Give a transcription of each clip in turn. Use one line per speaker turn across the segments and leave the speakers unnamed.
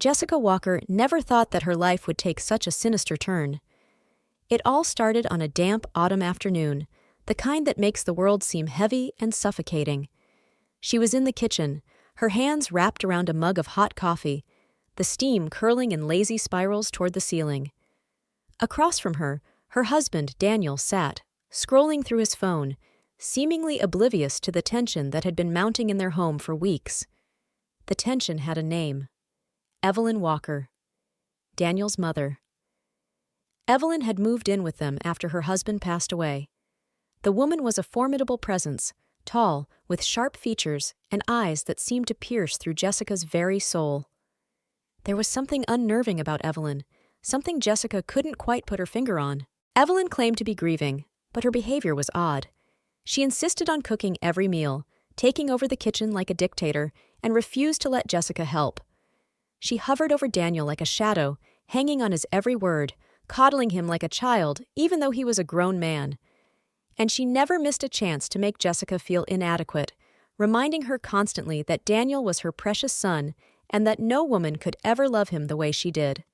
Jessica Walker never thought that her life would take such a sinister turn. It all started on a damp autumn afternoon, the kind that makes the world seem heavy and suffocating. She was in the kitchen, her hands wrapped around a mug of hot coffee, the steam curling in lazy spirals toward the ceiling. Across from her, her husband, Daniel, sat, scrolling through his phone, seemingly oblivious to the tension that had been mounting in their home for weeks. The tension had a name. Evelyn Walker, Daniel's mother. Evelyn had moved in with them after her husband passed away. The woman was a formidable presence, tall, with sharp features and eyes that seemed to pierce through Jessica's very soul. There was something unnerving about Evelyn, something Jessica couldn't quite put her finger on. Evelyn claimed to be grieving, but her behavior was odd. She insisted on cooking every meal, taking over the kitchen like a dictator, and refused to let Jessica help. She hovered over Daniel like a shadow, hanging on his every word, coddling him like a child, even though he was a grown man. And she never missed a chance to make Jessica feel inadequate, reminding her constantly that Daniel was her precious son and that no woman could ever love him the way she did.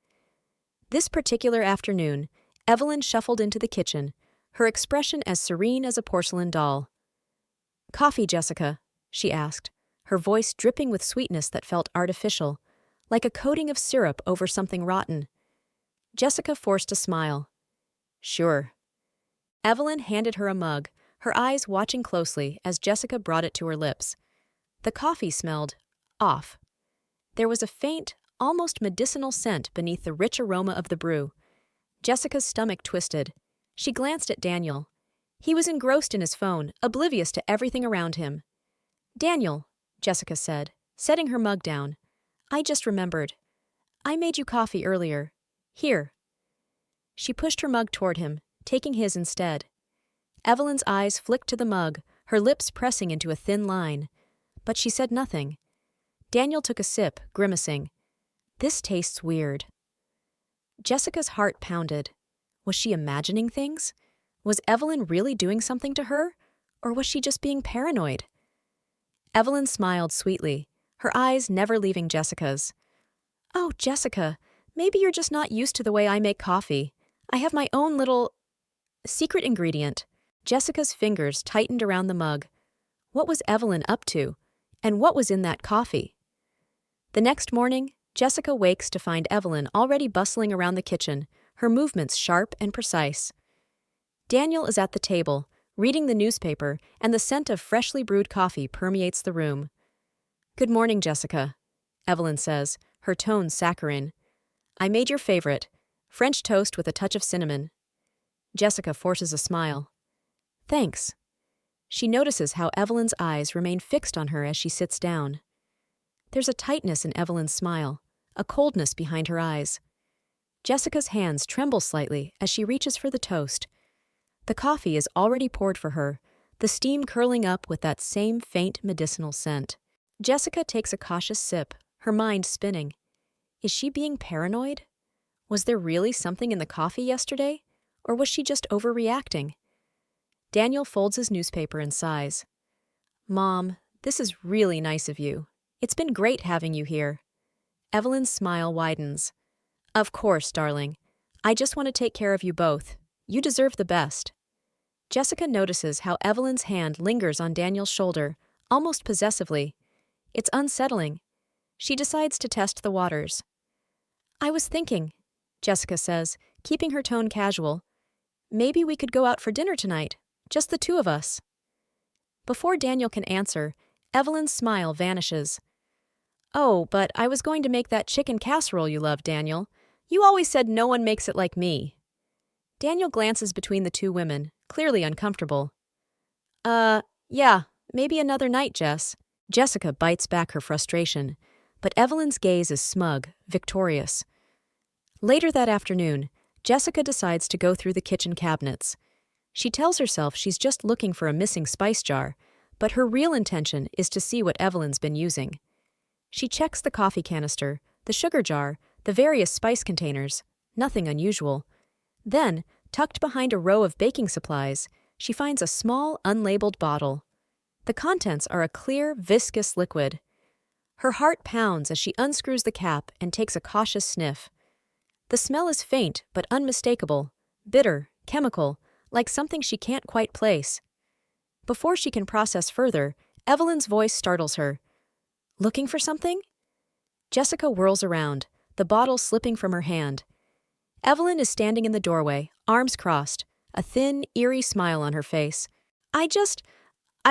This particular afternoon, Evelyn shuffled into the kitchen, her expression as serene as a porcelain doll. "Coffee, Jessica?" she asked, her voice dripping with sweetness that felt artificial, like a coating of syrup over something rotten. Jessica forced a smile. "Sure." Evelyn handed her a mug, her eyes watching closely as Jessica brought it to her lips. The coffee smelled off. There was a faint, almost medicinal scent beneath the rich aroma of the brew. Jessica's stomach twisted. She glanced at Daniel. He was engrossed in his phone, oblivious to everything around him. "Daniel," Jessica said, setting her mug down, "I just remembered. I made you coffee earlier. Here." She pushed her mug toward him, taking his instead. Evelyn's eyes flicked to the mug, her lips pressing into a thin line. But she said nothing. Daniel took a sip, grimacing. "This tastes weird." Jessica's heart pounded. Was she imagining things? Was Evelyn really doing something to her? Or was she just being paranoid? Evelyn smiled sweetly, her eyes never leaving Jessica's. "Oh, Jessica, maybe you're just not used to the way I make coffee. I have my own little secret ingredient." Jessica's fingers tightened around the mug. What was Evelyn up to? And what was in that coffee? The next morning, Jessica wakes to find Evelyn already bustling around the kitchen, her movements sharp and precise. Daniel is at the table, reading the newspaper, and the scent of freshly brewed coffee permeates the room. "Good morning, Jessica," Evelyn says, her tone saccharine. "I made your favorite, French toast with a touch of cinnamon." Jessica forces a smile. "Thanks." She notices how Evelyn's eyes remain fixed on her as she sits down. There's a tightness in Evelyn's smile, a coldness behind her eyes. Jessica's hands tremble slightly as she reaches for the toast. The coffee is already poured for her, the steam curling up with that same faint medicinal scent. Jessica takes a cautious sip, her mind spinning. Is she being paranoid? Was there really something in the coffee yesterday, or was she just overreacting? Daniel folds his newspaper and sighs. "Mom, this is really nice of you. It's been great having you here." Evelyn's smile widens. "Of course, darling. I just want to take care of you both. You deserve the best." Jessica notices how Evelyn's hand lingers on Daniel's shoulder, almost possessively. It's unsettling. She decides to test the waters. "I was thinking," Jessica says, keeping her tone casual, "maybe we could go out for dinner tonight, just the two of us." Before Daniel can answer, Evelyn's smile vanishes. "Oh, but I was going to make that chicken casserole you love, Daniel. You always said no one makes it like me." Daniel glances between the two women, clearly uncomfortable. Yeah, maybe another night, Jess." Jessica bites back her frustration, but Evelyn's gaze is smug, victorious. Later that afternoon, Jessica decides to go through the kitchen cabinets. She tells herself she's just looking for a missing spice jar, but her real intention is to see what Evelyn's been using. She checks the coffee canister, the sugar jar, the various spice containers, nothing unusual. Then, tucked behind a row of baking supplies, she finds a small, unlabeled bottle. The contents are a clear, viscous liquid. Her heart pounds as she unscrews the cap and takes a cautious sniff. The smell is faint but unmistakable, bitter, chemical, like something she can't quite place. Before she can process further, Evelyn's voice startles her. "Looking for something?" Jessica whirls around, the bottle slipping from her hand. Evelyn is standing in the doorway, arms crossed, a thin, eerie smile on her face. I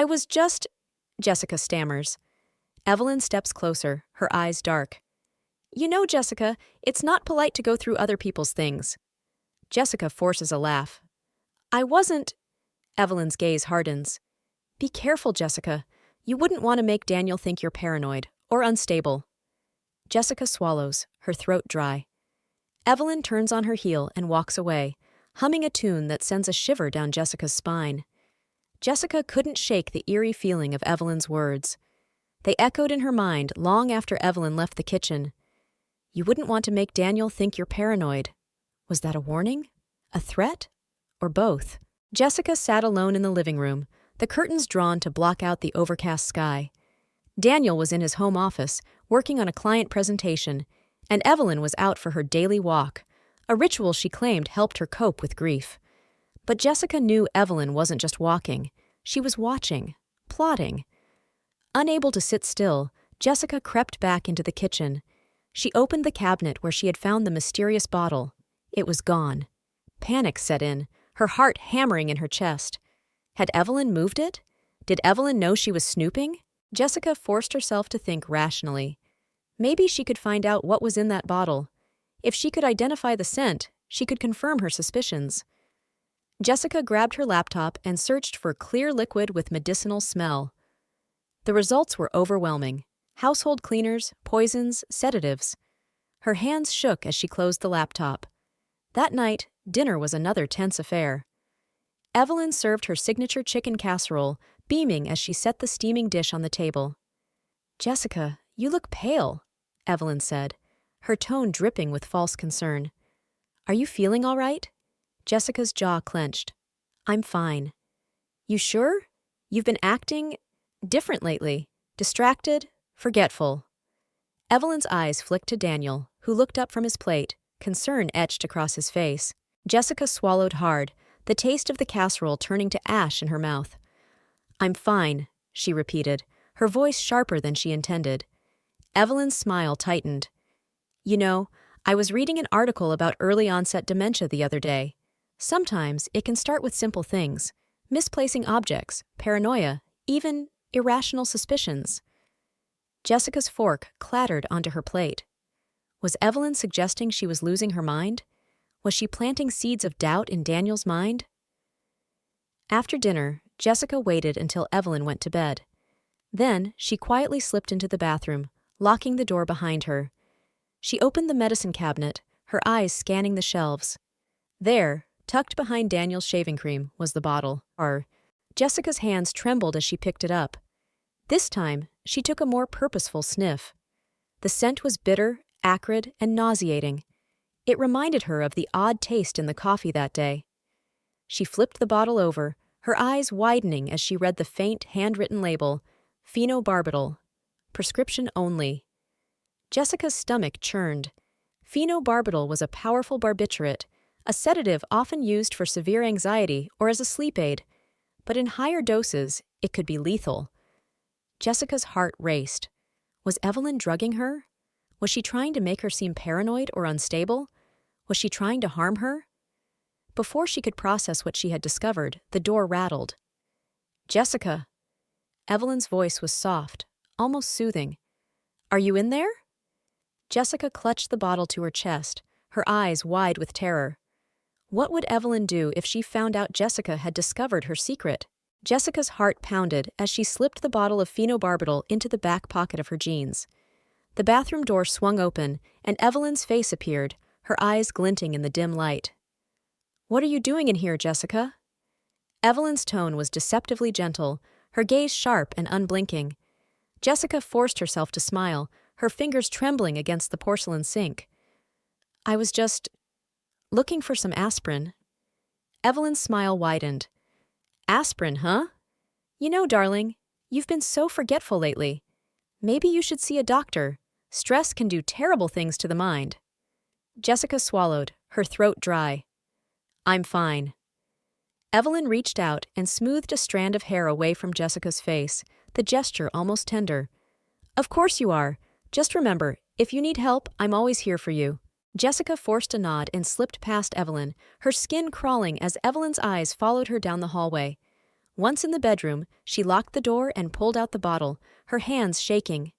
was just, Jessica stammers. Evelyn steps closer, her eyes dark. "You know, Jessica, it's not polite to go through other people's things." Jessica forces a laugh. "I wasn't—" Evelyn's gaze hardens. "Be careful, Jessica. You wouldn't want to make Daniel think you're paranoid or unstable." Jessica swallows, her throat dry. Evelyn turns on her heel and walks away, humming a tune that sends a shiver down Jessica's spine. Jessica couldn't shake the eerie feeling of Evelyn's words. They echoed in her mind long after Evelyn left the kitchen. You wouldn't want to make Daniel think you're paranoid. Was that a warning? A threat? Or both? Jessica sat alone in the living room, the curtains drawn to block out the overcast sky. Daniel was in his home office, working on a client presentation, and Evelyn was out for her daily walk, a ritual she claimed helped her cope with grief. But Jessica knew Evelyn wasn't just walking. She was watching, plotting. Unable to sit still, Jessica crept back into the kitchen. She opened the cabinet where she had found the mysterious bottle. It was gone. Panic set in, her heart hammering in her chest. Had Evelyn moved it? Did Evelyn know she was snooping? Jessica forced herself to think rationally. Maybe she could find out what was in that bottle. If she could identify the scent, she could confirm her suspicions. Jessica grabbed her laptop and searched for clear liquid with medicinal smell. The results were overwhelming. Household cleaners, poisons, sedatives. Her hands shook as she closed the laptop. That night, dinner was another tense affair. Evelyn served her signature chicken casserole, beaming as she set the steaming dish on the table. "Jessica, you look pale," Evelyn said, her tone dripping with false concern. "Are you feeling all right?" Jessica's jaw clenched. "I'm fine." "You sure? You've been acting different lately. Distracted, forgetful." Evelyn's eyes flicked to Daniel, who looked up from his plate, concern etched across his face. Jessica swallowed hard, the taste of the casserole turning to ash in her mouth. "I'm fine," she repeated, her voice sharper than she intended. Evelyn's smile tightened. "You know, I was reading an article about early-onset dementia the other day. Sometimes it can start with simple things, misplacing objects, paranoia, even irrational suspicions." Jessica's fork clattered onto her plate. Was Evelyn suggesting she was losing her mind? Was she planting seeds of doubt in Daniel's mind? After dinner, Jessica waited until Evelyn went to bed. Then she quietly slipped into the bathroom, locking the door behind her. She opened the medicine cabinet, her eyes scanning the shelves. There, tucked behind Daniel's shaving cream, was the bottle. Jessica's hands trembled as she picked it up. This time, she took a more purposeful sniff. The scent was bitter, acrid, and nauseating. It reminded her of the odd taste in the coffee that day. She flipped the bottle over, her eyes widening as she read the faint, handwritten label, Phenobarbital, prescription only. Jessica's stomach churned. Phenobarbital was a powerful barbiturate, a sedative often used for severe anxiety or as a sleep aid, but in higher doses, it could be lethal. Jessica's heart raced. Was Evelyn drugging her? Was she trying to make her seem paranoid or unstable? Was she trying to harm her? Before she could process what she had discovered, the door rattled. "Jessica." Evelyn's voice was soft, almost soothing. "Are you in there?" Jessica clutched the bottle to her chest, her eyes wide with terror. What would Evelyn do if she found out Jessica had discovered her secret? Jessica's heart pounded as she slipped the bottle of phenobarbital into the back pocket of her jeans. The bathroom door swung open, and Evelyn's face appeared, her eyes glinting in the dim light. "What are you doing in here, Jessica?" Evelyn's tone was deceptively gentle, her gaze sharp and unblinking. Jessica forced herself to smile, her fingers trembling against the porcelain sink. "I was just looking for some aspirin." Evelyn's smile widened. "Aspirin, huh? You know, darling, you've been so forgetful lately. Maybe you should see a doctor. Stress can do terrible things to the mind. Jessica swallowed, her throat dry. I'm fine. Evelyn reached out and smoothed a strand of hair away from Jessica's face, the gesture almost tender. Of course you are. Just remember, if you need help, I'm always here for you. Jessica forced a nod and slipped past Evelyn, her skin crawling as Evelyn's eyes followed her down the hallway. Once in the bedroom, she locked the door and pulled out the bottle, her hands shaking.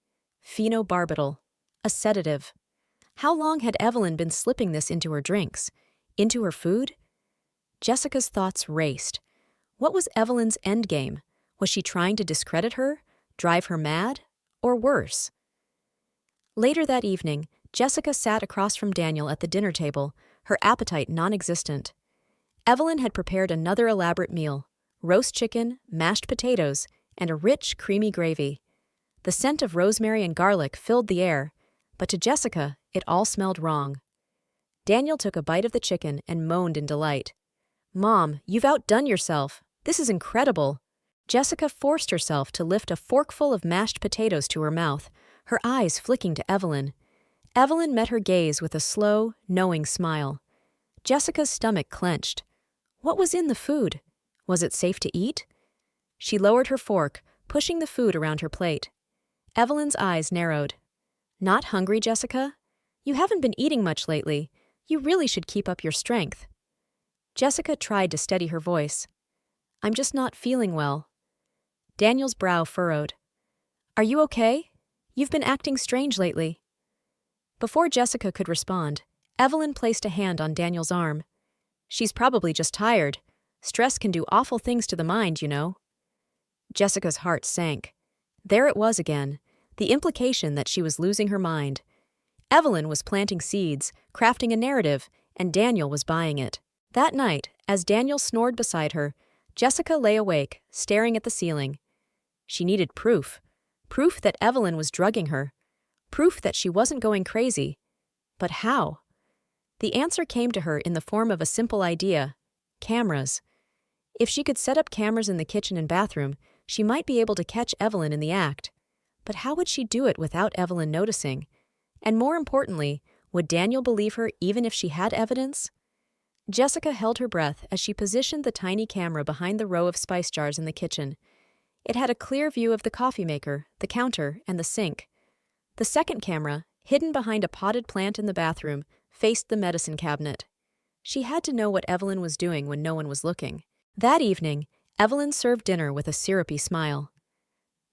Phenobarbital, a sedative. How long had Evelyn been slipping this into her drinks? Into her food? Jessica's thoughts raced. What was Evelyn's endgame? Was she trying to discredit her, drive her mad, or worse? Later that evening, Jessica sat across from Daniel at the dinner table, her appetite non-existent. Evelyn had prepared another elaborate meal: roast chicken, mashed potatoes, and a rich, creamy gravy. The scent of rosemary and garlic filled the air, but to Jessica, it all smelled wrong. Daniel took a bite of the chicken and moaned in delight. Mom, you've outdone yourself. This is incredible. Jessica forced herself to lift a forkful of mashed potatoes to her mouth, her eyes flicking to Evelyn. Evelyn met her gaze with a slow, knowing smile. Jessica's stomach clenched. What was in the food? Was it safe to eat? She lowered her fork, pushing the food around her plate. Evelyn's eyes narrowed. Not hungry, Jessica? You haven't been eating much lately. You really should keep up your strength. Jessica tried to steady her voice. I'm just not feeling well. Daniel's brow furrowed. Are you okay? You've been acting strange lately. Before Jessica could respond, Evelyn placed a hand on Daniel's arm. She's probably just tired. Stress can do awful things to the mind, you know. Jessica's heart sank. There it was again, the implication that she was losing her mind. Evelyn was planting seeds, crafting a narrative, and Daniel was buying it. That night, as Daniel snored beside her, Jessica lay awake, staring at the ceiling. She needed proof. Proof that Evelyn was drugging her. Proof that she wasn't going crazy. But how? The answer came to her in the form of a simple idea: cameras. If she could set up cameras in the kitchen and bathroom, she might be able to catch Evelyn in the act. But how would she do it without Evelyn noticing? And more importantly, would Daniel believe her even if she had evidence? Jessica held her breath as she positioned the tiny camera behind the row of spice jars in the kitchen. It had a clear view of the coffee maker, the counter, and the sink. The second camera, hidden behind a potted plant in the bathroom, faced the medicine cabinet. She had to know what Evelyn was doing when no one was looking. That evening, Evelyn served dinner with a syrupy smile.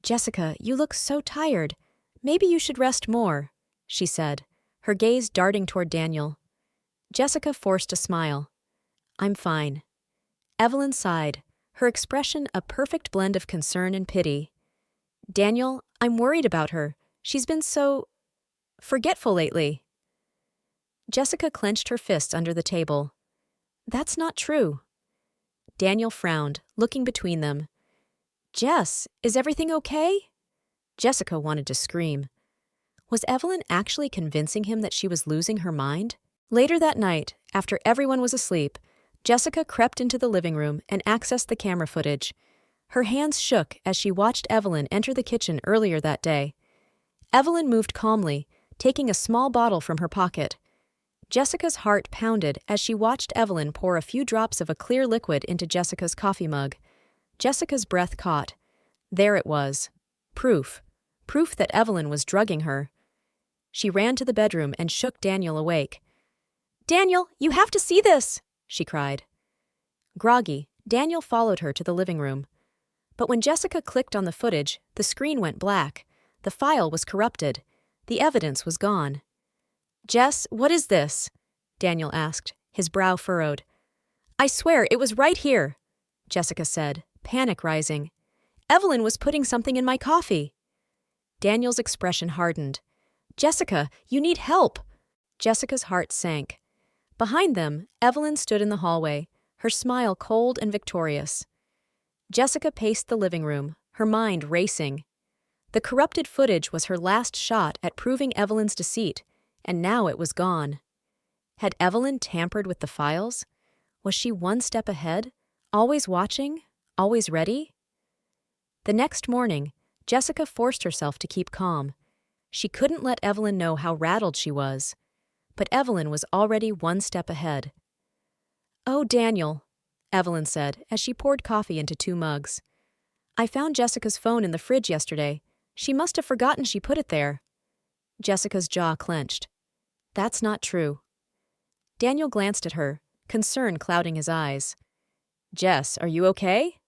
Jessica, you look so tired. Maybe you should rest more, she said, her gaze darting toward Daniel. Jessica forced a smile. I'm fine. Evelyn sighed, her expression a perfect blend of concern and pity. Daniel, I'm worried about her. She's been so forgetful lately. Jessica clenched her fists under the table. That's not true. Daniel frowned, looking between them. Jess, is everything okay? Jessica wanted to scream. Was Evelyn actually convincing him that she was losing her mind? Later that night, after everyone was asleep, Jessica crept into the living room and accessed the camera footage. Her hands shook as she watched Evelyn enter the kitchen earlier that day. Evelyn moved calmly, taking a small bottle from her pocket. Jessica's heart pounded as she watched Evelyn pour a few drops of a clear liquid into Jessica's coffee mug. Jessica's breath caught. There it was. Proof. Proof that Evelyn was drugging her. She ran to the bedroom and shook Daniel awake. Daniel, you have to see this, she cried. Groggy, Daniel followed her to the living room. But when Jessica clicked on the footage, the screen went black. The file was corrupted. The evidence was gone. Jess, what is this? Daniel asked, his brow furrowed. I swear it was right here, Jessica said, panic rising. Evelyn was putting something in my coffee. Daniel's expression hardened. Jessica, you need help. Jessica's heart sank. Behind them, Evelyn stood in the hallway, her smile cold and victorious. Jessica paced the living room, her mind racing. The corrupted footage was her last shot at proving Evelyn's deceit, and now it was gone. Had Evelyn tampered with the files? Was she one step ahead, always watching, always ready? The next morning, Jessica forced herself to keep calm. She couldn't let Evelyn know how rattled she was. But Evelyn was already one step ahead. "Oh, Daniel," Evelyn said as she poured coffee into 2 mugs. "I found Jessica's phone in the fridge yesterday. She must have forgotten she put it there." Jessica's jaw clenched. "That's not true." Daniel glanced at her, concern clouding his eyes. "Jess, are you okay?"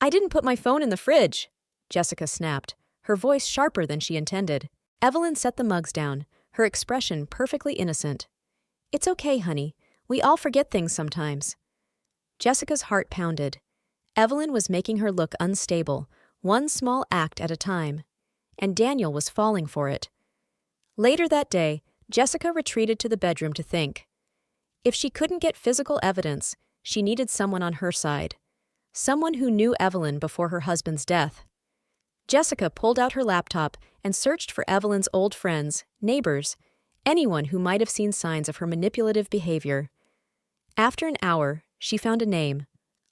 "I didn't put my phone in the fridge," Jessica snapped, her voice sharper than she intended. Evelyn set the mugs down, her expression perfectly innocent. "It's okay, honey. We all forget things sometimes." Jessica's heart pounded. Evelyn was making her look unstable, one small act at a time. And Daniel was falling for it. Later that day, Jessica retreated to the bedroom to think. If she couldn't get physical evidence, she needed someone on her side. Someone who knew Evelyn before her husband's death. Jessica pulled out her laptop and searched for Evelyn's old friends, neighbors, anyone who might have seen signs of her manipulative behavior. After an hour, she found a name: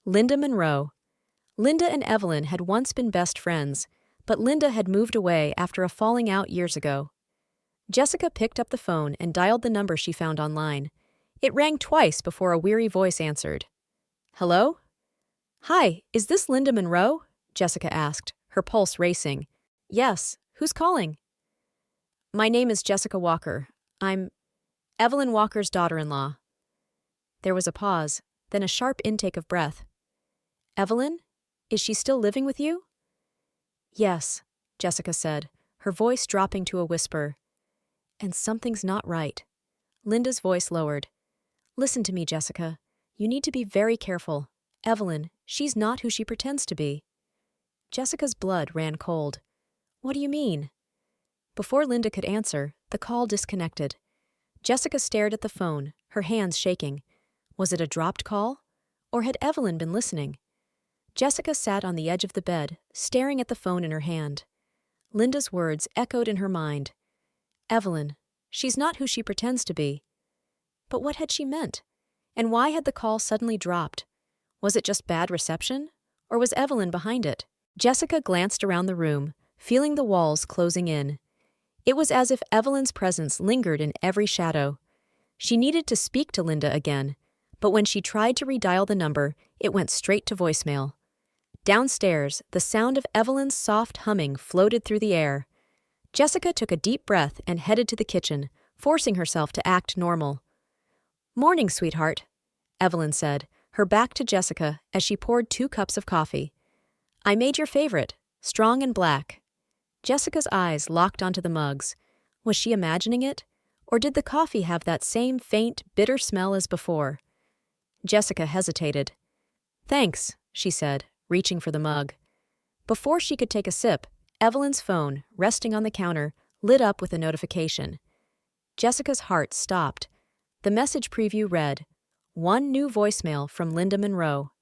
Linda Monroe. Linda and Evelyn had once been best friends, but Linda had moved away after a falling out years ago. Jessica picked up the phone and dialed the number she found online. It rang twice before a weary voice answered. "Hello?" "Hi, is this Linda Monroe?" Jessica asked, her pulse racing. "Yes, who's calling?" "My name is Jessica Walker. I'm Evelyn Walker's daughter-in-law." There was a pause, then a sharp intake of breath. "Evelyn? Is she still living with you?" "Yes," Jessica said, her voice dropping to a whisper. "And something's not right." Linda's voice lowered. "Listen to me, Jessica. You need to be very careful. Evelyn, she's not who she pretends to be." Jessica's blood ran cold. "What do you mean?" Before Linda could answer, the call disconnected. Jessica stared at the phone, her hands shaking. Was it a dropped call? Or had Evelyn been listening? Jessica sat on the edge of the bed, staring at the phone in her hand. Linda's words echoed in her mind. "Evelyn, she's not who she pretends to be." But what had she meant? And why had the call suddenly dropped? Was it just bad reception? Or was Evelyn behind it? Jessica glanced around the room, feeling the walls closing in. It was as if Evelyn's presence lingered in every shadow. She needed to speak to Linda again, but when she tried to redial the number, it went straight to voicemail. Downstairs, the sound of Evelyn's soft humming floated through the air. Jessica took a deep breath and headed to the kitchen, forcing herself to act normal. "Morning, sweetheart," Evelyn said, her back to Jessica as she poured 2 cups of coffee. "I made your favorite, strong and black." Jessica's eyes locked onto the mugs. Was she imagining it? Or did the coffee have that same faint, bitter smell as before? Jessica hesitated. "Thanks," she said, reaching for the mug. Before she could take a sip, Evelyn's phone, resting on the counter, lit up with a notification. Jessica's heart stopped. The message preview read, "One new voicemail from Linda Monroe."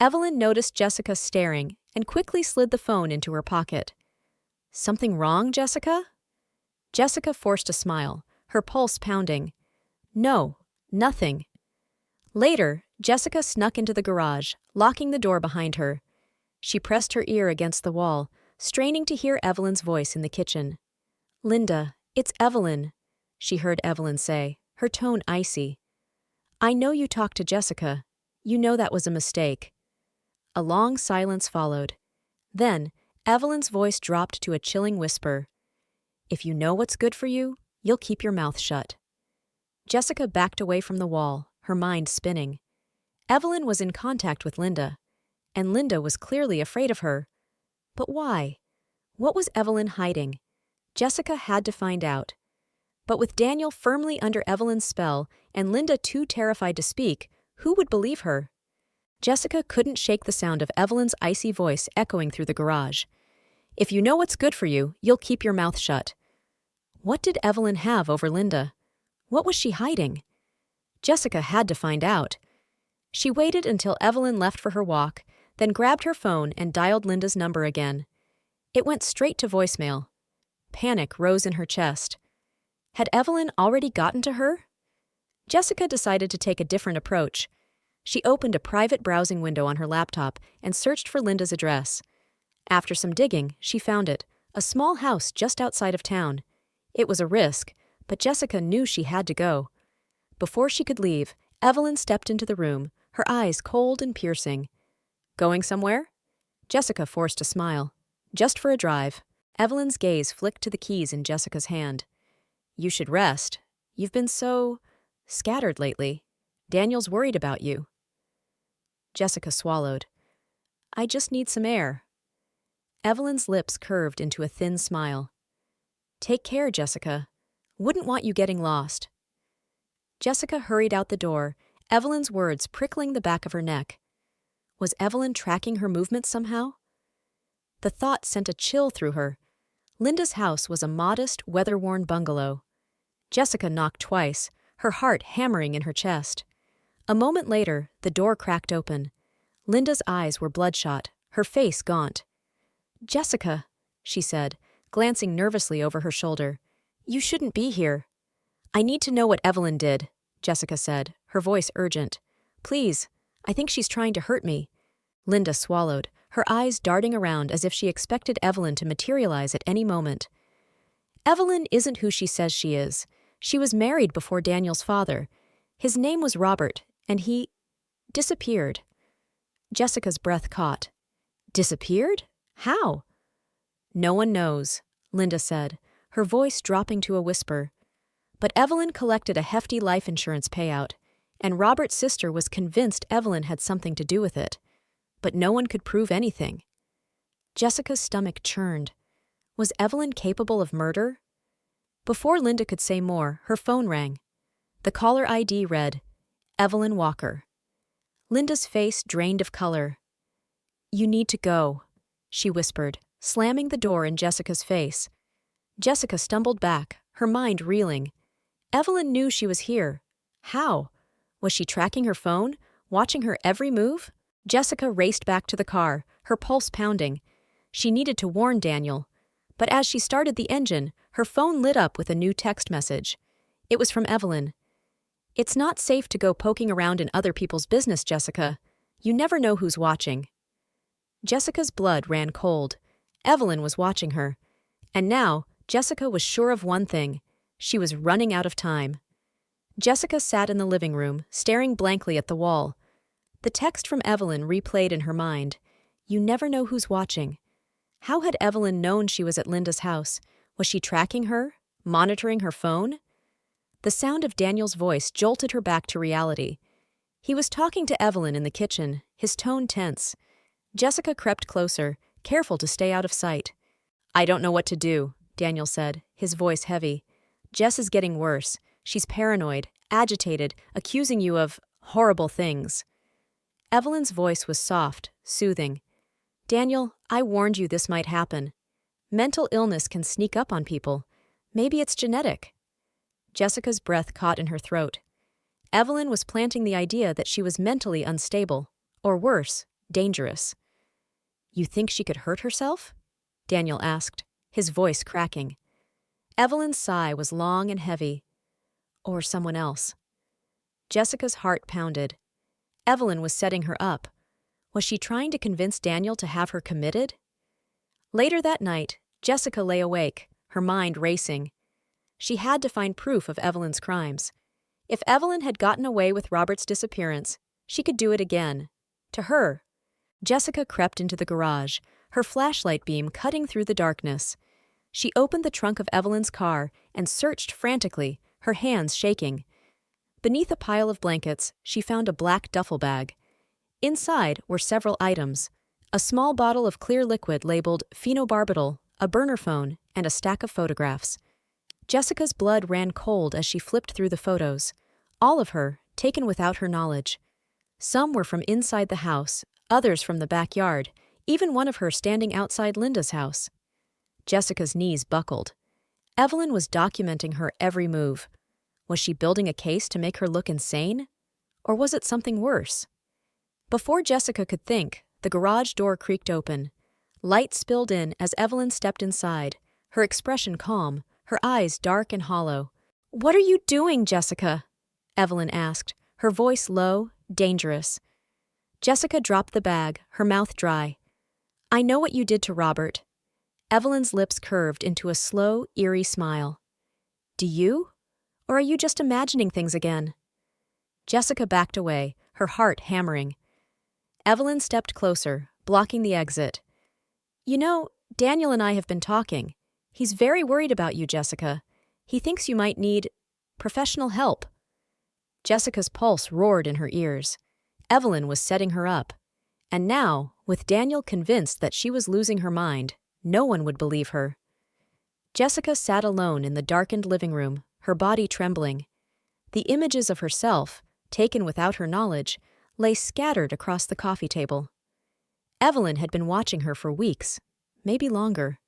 Evelyn noticed Jessica staring and quickly slid the phone into her pocket. "Something wrong, Jessica?" Jessica forced a smile, her pulse pounding. "No, nothing." Later, Jessica snuck into the garage, locking the door behind her. She pressed her ear against the wall, straining to hear Evelyn's voice in the kitchen. "Linda, it's Evelyn," she heard Evelyn say, her tone icy. "I know you talked to Jessica. You know that was a mistake." A long silence followed. Then, Evelyn's voice dropped to a chilling whisper. "If you know what's good for you, you'll keep your mouth shut." Jessica backed away from the wall, her mind spinning. Evelyn was in contact with Linda, and Linda was clearly afraid of her. But why? What was Evelyn hiding? Jessica had to find out. But with Daniel firmly under Evelyn's spell and Linda too terrified to speak, who would believe her? Jessica couldn't shake the sound of Evelyn's icy voice echoing through the garage. "If you know what's good for you, you'll keep your mouth shut." What did Evelyn have over Linda? What was she hiding? Jessica had to find out. She waited until Evelyn left for her walk, then grabbed her phone and dialed Linda's number again. It went straight to voicemail. Panic rose in her chest. Had Evelyn already gotten to her? Jessica decided to take a different approach. She opened a private browsing window on her laptop and searched for Linda's address. After some digging, she found it, a small house just outside of town. It was a risk, but Jessica knew she had to go. Before she could leave, Evelyn stepped into the room, her eyes cold and piercing. "Going somewhere?" Jessica forced a smile. "Just for a drive." Evelyn's gaze flicked to the keys in Jessica's hand. "You should rest. You've been so scattered lately. Daniel's worried about you." Jessica swallowed. "I just need some air." Evelyn's lips curved into a thin smile. "Take care, Jessica. Wouldn't want you getting lost." Jessica hurried out the door, Evelyn's words prickling the back of her neck. Was Evelyn tracking her movements somehow? The thought sent a chill through her. Linda's house was a modest, weather-worn bungalow. Jessica knocked twice, her heart hammering in her chest. A moment later, the door cracked open. Linda's eyes were bloodshot, her face gaunt. "Jessica," she said, glancing nervously over her shoulder. "You shouldn't be here." "I need to know what Evelyn did," Jessica said, her voice urgent. "Please, I think she's trying to hurt me." Linda swallowed, her eyes darting around as if she expected Evelyn to materialize at any moment. "Evelyn isn't who she says she is. She was married before Daniel's father. His name was Robert, and he disappeared." Jessica's breath caught. "Disappeared? How?" "No one knows," Linda said, her voice dropping to a whisper. But Evelyn collected a hefty life insurance payout, and Robert's sister was convinced Evelyn had something to do with it. But no one could prove anything. Jessica's stomach churned. Was Evelyn capable of murder? Before Linda could say more, her phone rang. The caller ID read, Evelyn Walker. Linda's face drained of color. "You need to go," she whispered, slamming the door in Jessica's face. Jessica stumbled back, her mind reeling. Evelyn knew she was here. How? Was she tracking her phone, watching her every move? Jessica raced back to the car, her pulse pounding. She needed to warn Daniel. But as she started the engine, her phone lit up with a new text message. It was from Evelyn. "It's not safe to go poking around in other people's business, Jessica. You never know who's watching." Jessica's blood ran cold. Evelyn was watching her. And now, Jessica was sure of one thing. She was running out of time. Jessica sat in the living room, staring blankly at the wall. The text from Evelyn replayed in her mind. You never know who's watching. How had Evelyn known she was at Linda's house? Was she tracking her? Monitoring her phone? The sound of Daniel's voice jolted her back to reality. He was talking to Evelyn in the kitchen, his tone tense. Jessica crept closer, careful to stay out of sight. "I don't know what to do," Daniel said, his voice heavy. "Jess is getting worse. She's paranoid, agitated, accusing you of horrible things." Evelyn's voice was soft, soothing. "Daniel, I warned you this might happen. Mental illness can sneak up on people. Maybe it's genetic." Jessica's breath caught in her throat. Evelyn was planting the idea that she was mentally unstable, or worse, dangerous. "You think she could hurt herself?" Daniel asked, his voice cracking. Evelyn's sigh was long and heavy. Or someone else. Jessica's heart pounded. Evelyn was setting her up. Was she trying to convince Daniel to have her committed? Later that night, Jessica lay awake, her mind racing. She had to find proof of Evelyn's crimes. If Evelyn had gotten away with Robert's disappearance, she could do it again. To her. Jessica crept into the garage, her flashlight beam cutting through the darkness. She opened the trunk of Evelyn's car and searched frantically, her hands shaking. Beneath a pile of blankets, she found a black duffel bag. Inside were several items: a small bottle of clear liquid labeled Phenobarbital, a burner phone, and a stack of photographs. Jessica's blood ran cold as she flipped through the photos, all of her taken without her knowledge. Some were from inside the house, others from the backyard, even one of her standing outside Linda's house. Jessica's knees buckled. Evelyn was documenting her every move. Was she building a case to make her look insane? Or was it something worse? Before Jessica could think, the garage door creaked open. Light spilled in as Evelyn stepped inside, her expression calm, her eyes dark and hollow. "What are you doing, Jessica?" Evelyn asked, her voice low, dangerous. Jessica dropped the bag, her mouth dry. I know what you did to Robert. Evelyn's lips curved into a slow, eerie smile. Do you? Or are you just imagining things again? Jessica backed away, her heart hammering. Evelyn stepped closer, blocking the exit. You know, Daniel and I have been talking. He's very worried about you, Jessica. He thinks you might need professional help. Jessica's pulse roared in her ears. Evelyn was setting her up. And now, with Daniel convinced that she was losing her mind, no one would believe her. Jessica sat alone in the darkened living room, her body trembling. The images of herself, taken without her knowledge, lay scattered across the coffee table. Evelyn had been watching her for weeks, maybe longer.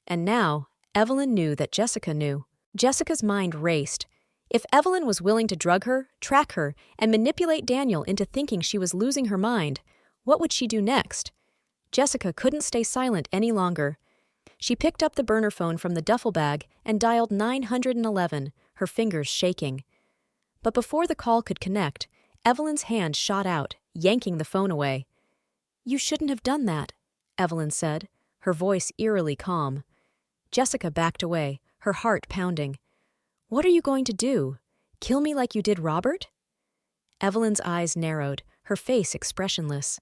And now, Evelyn knew that Jessica knew. Jessica's mind raced. If Evelyn was willing to drug her, track her, and manipulate Daniel into thinking she was losing her mind, what would she do next? Jessica couldn't stay silent any longer. She picked up the burner phone from the duffel bag and dialed 911, her fingers shaking. But before the call could connect, Evelyn's hand shot out, yanking the phone away. You shouldn't have done that, Evelyn said, her voice eerily calm. Jessica backed away, her heart pounding. What are you going to do? Kill me like you did Robert? Evelyn's eyes narrowed, her face expressionless.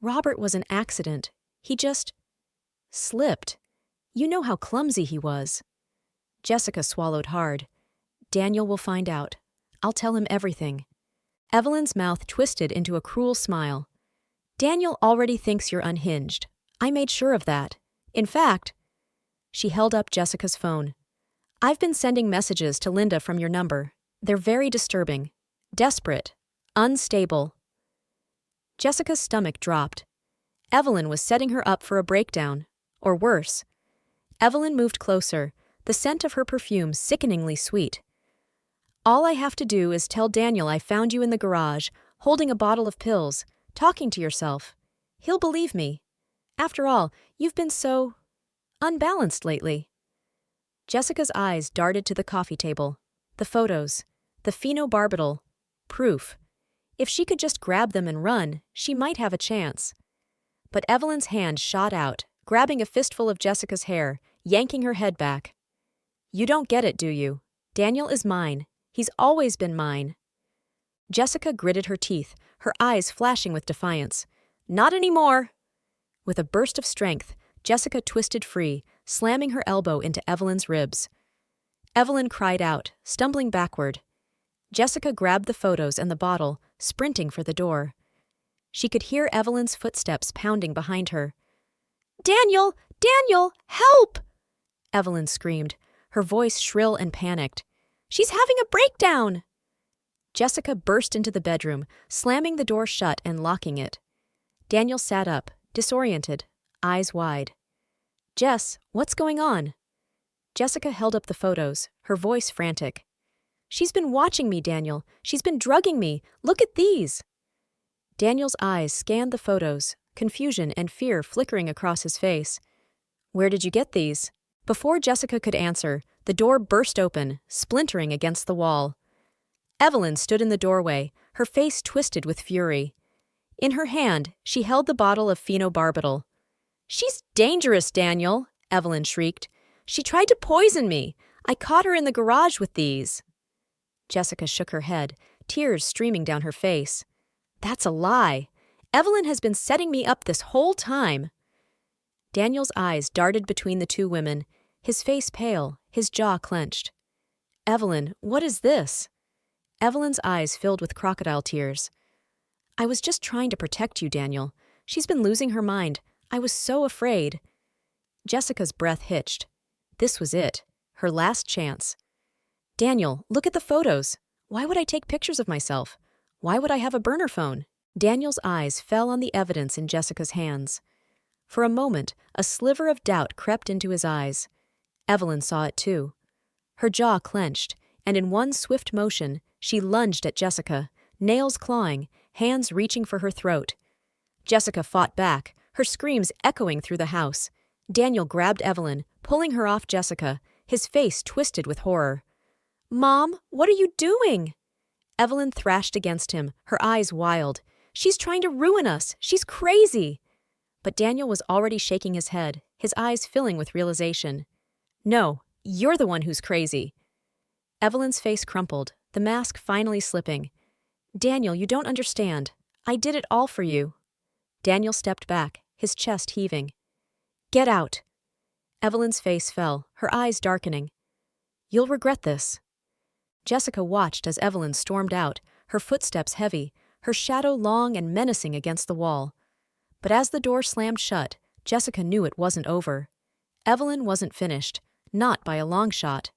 Robert was an accident. He just slipped. You know how clumsy he was. Jessica swallowed hard. Daniel will find out. I'll tell him everything. Evelyn's mouth twisted into a cruel smile. Daniel already thinks you're unhinged. I made sure of that. In fact, she held up Jessica's phone. I've been sending messages to Linda from your number. They're very disturbing. Desperate. Unstable. Jessica's stomach dropped. Evelyn was setting her up for a breakdown. Or worse. Evelyn moved closer, the scent of her perfume sickeningly sweet. All I have to do is tell Daniel I found you in the garage, holding a bottle of pills, talking to yourself. He'll believe me. After all, you've been so unbalanced lately. Jessica's eyes darted to the coffee table. The photos. The Phenobarbital. Proof. If she could just grab them and run, she might have a chance. But Evelyn's hand shot out, grabbing a fistful of Jessica's hair, yanking her head back. You don't get it, do you? Daniel is mine. He's always been mine. Jessica gritted her teeth, her eyes flashing with defiance. Not anymore! With a burst of strength, Jessica twisted free, slamming her elbow into Evelyn's ribs. Evelyn cried out, stumbling backward. Jessica grabbed the photos and the bottle, sprinting for the door. She could hear Evelyn's footsteps pounding behind her. Daniel! Daniel! Help! Evelyn screamed, her voice shrill and panicked. She's having a breakdown! Jessica burst into the bedroom, slamming the door shut and locking it. Daniel sat up, disoriented, eyes wide. Jess, what's going on? Jessica held up the photos, her voice frantic. She's been watching me, Daniel. She's been drugging me. Look at these. Daniel's eyes scanned the photos, confusion and fear flickering across his face. Where did you get these? Before Jessica could answer, the door burst open, splintering against the wall. Evelyn stood in the doorway, her face twisted with fury. In her hand, she held the bottle of Phenobarbital. She's dangerous, Daniel, Evelyn shrieked. She tried to poison me. I caught her in the garage with these. Jessica shook her head, tears streaming down her face. That's a lie. Evelyn has been setting me up this whole time. Daniel's eyes darted between the two women, his face pale, his jaw clenched. Evelyn, what is this? Evelyn's eyes filled with crocodile tears. I was just trying to protect you, Daniel. She's been losing her mind. I was so afraid. Jessica's breath hitched. This was it, her last chance. Daniel, look at the photos. Why would I take pictures of myself? Why would I have a burner phone? Daniel's eyes fell on the evidence in Jessica's hands. For a moment, a sliver of doubt crept into his eyes. Evelyn saw it too. Her jaw clenched, and in one swift motion, she lunged at Jessica, nails clawing, hands reaching for her throat. Jessica fought back, her screams echoing through the house. Daniel grabbed Evelyn, pulling her off Jessica, his face twisted with horror. Mom, what are you doing? Evelyn thrashed against him, her eyes wild. She's trying to ruin us. She's crazy. But Daniel was already shaking his head, his eyes filling with realization. No, you're the one who's crazy. Evelyn's face crumpled, the mask finally slipping. Daniel, you don't understand. I did it all for you. Daniel stepped back, his chest heaving. Get out. Evelyn's face fell, her eyes darkening. You'll regret this. Jessica watched as Evelyn stormed out, her footsteps heavy, her shadow long and menacing against the wall. But as the door slammed shut, Jessica knew it wasn't over. Evelyn wasn't finished, not by a long shot.